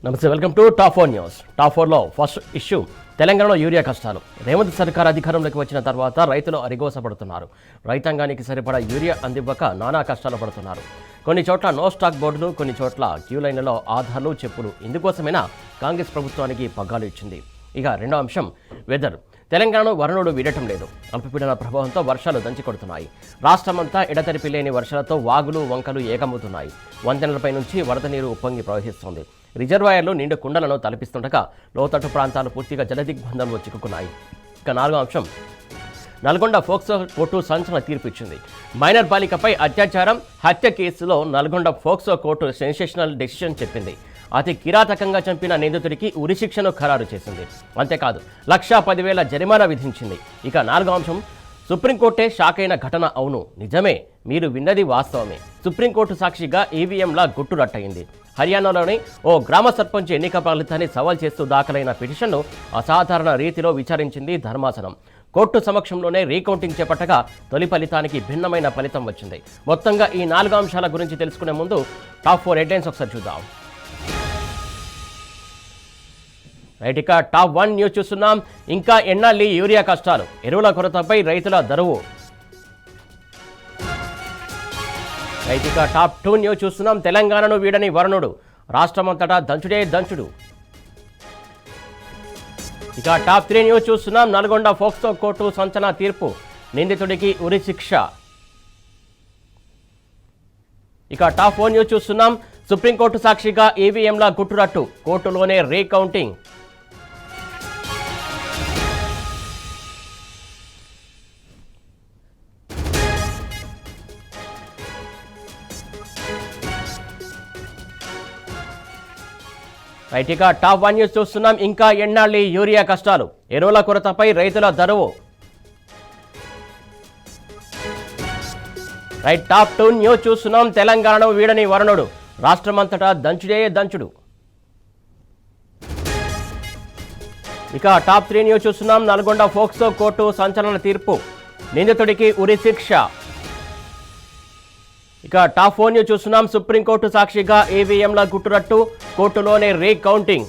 నమస్తే, welcome to top 4 news. Top 4లో first issue తెలంగాణలో యూరియా కష్టాలు. రేవంత్ సర్కార్ అధికారంలోకి వచ్చిన తర్వాత రైతులు అరిగోసపడుతున్నారు. రైతాంగానికి సరిపడా యూరియా అందివ్వక నానా కష్టాలు పడుతున్నారు. కొన్ని చోట్ల నో స్టాక్ బోర్డులు, కొన్ని చోట్ల క్యూ లైన్లలో ఆధార్లు, చెప్పులు. ఇందుకోసమైనా కాంగ్రెస్ ప్రభుత్వానికి పగ్గాలు ఇచ్చింది. ఇక రెండో అంశం వెదర్. తెలంగాణలో వరుణుడు వీడటం లేదు. అల్పపీడన ప్రభావంతో వర్షాలు దంచి కొడుతున్నాయి. రాష్ట్రమంతా ఎడతెరిపి లేని వర్షాలతో వాగులు, వంకలు ఏకమవుతున్నాయి. వంతెనలపై నుంచి వరద నీరు ఉప్పొంగి ప్రవహిస్తోంది. రిజర్వాయర్లు నిండు కుండలను తలపిస్తుండగా లోతట్టు ప్రాంతాలు పూర్తిగా జలదిగ్బంధంలో చిక్కుకున్నాయి. ఇక నాలుగో అంశం నల్గొండ ఫోక్సో కోర్టు సంచలన తీర్పు ఇచ్చింది. మైనర్ బాలికపై అత్యాచారం, హత్య కేసులో Nalgonda POCSO court sensational decision చెప్పింది. అతి కిరాతకంగా చంపిన నిందితుడికి ఉరిశిక్షను ఖరారు చేసింది. అంతేకాదు 1,10,000 జరిమానా విధించింది. ఇక నాలుగో అంశం సుప్రీంకోర్టే షాక్ అయిన ఘటన. అవును, నిజమే, మీరు విన్నది వాస్తవమే. సుప్రీంకోర్టు సాక్షిగా ఈవీఎంల గుట్టురట్టయింది. హర్యానాలోని ఓ గ్రామ సర్పంచ్ ఎన్నిక ఫలితాన్ని సవాల్ చేస్తూ దాఖలైన పిటిషన్ను అసాధారణ రీతిలో విచారించింది ధర్మాసనం. కోర్టు సమక్షంలోనే రీకౌంటింగ్ చేపట్టగా తొలి ఫలితానికి భిన్నమైన ఫలితం వచ్చింది. మొత్తంగా ఈ 4 అంశాల గురించి తెలుసుకునే ముందు టాప్ 4 హెడ్లైన్స్ ఒకసారి చూద్దాం. రైట్, ఇక టాప్ 1 న్యూస్ చూస్తున్నాం. ఇంకా ఎన్నాళ్ళీ యూరియా కష్టాలు, ఎరువుల కొరతపై రైతుల దరువు. రైట్, ఇక టాప్ 2 న్యూస్ చూస్తున్నాం. తెలంగాణను వీడని వరుణుడు, రాష్ట్రమంతటా దంచుడే దంచుడు. ఇక టాప్ 3 న్యూస్ చూస్తున్నాం. నల్గొండ ఫోక్సో కోర్టు సంచలన తీర్పు, నిందితుడికి ఉరి శిక్ష. ఇక టాప్ 4 న్యూస్ చూస్తున్నాం. సుప్రీంకోర్టు సాక్షిగా ఈవీఎంల గుట్టురట్టు, కోర్టులోనే రీకౌంటింగ్. రైట్, ఇక టాప్ 1 న్యూస్ చూస్తున్నాం. ఇంకా ఎన్నాళ్ళీ యూరియా కష్టాలు, ఎరువుల కొరతపై రైతుల దరువు. రైట్, టాప్ 2 న్యూస్ చూస్తున్నాం. తెలంగాణను వీడని వరుణుడు, రాష్ట్రమంతటా దంచుడే దంచుడు. ఇక టాప్ 3 న్యూస్ చూస్తున్నాం. నల్గొండ ఫోక్సో కోర్టు సంచలన తీర్పు, నిందితుడికి ఉరి శిక్ష. ఇక టాప్ 4 న్యూస్ చూస్తున్నాం. సుప్రీంకోర్టు సాక్షిగా ఈవీఎంల గుట్టురట్టు, కోర్టులోనే రీకౌంటింగ్.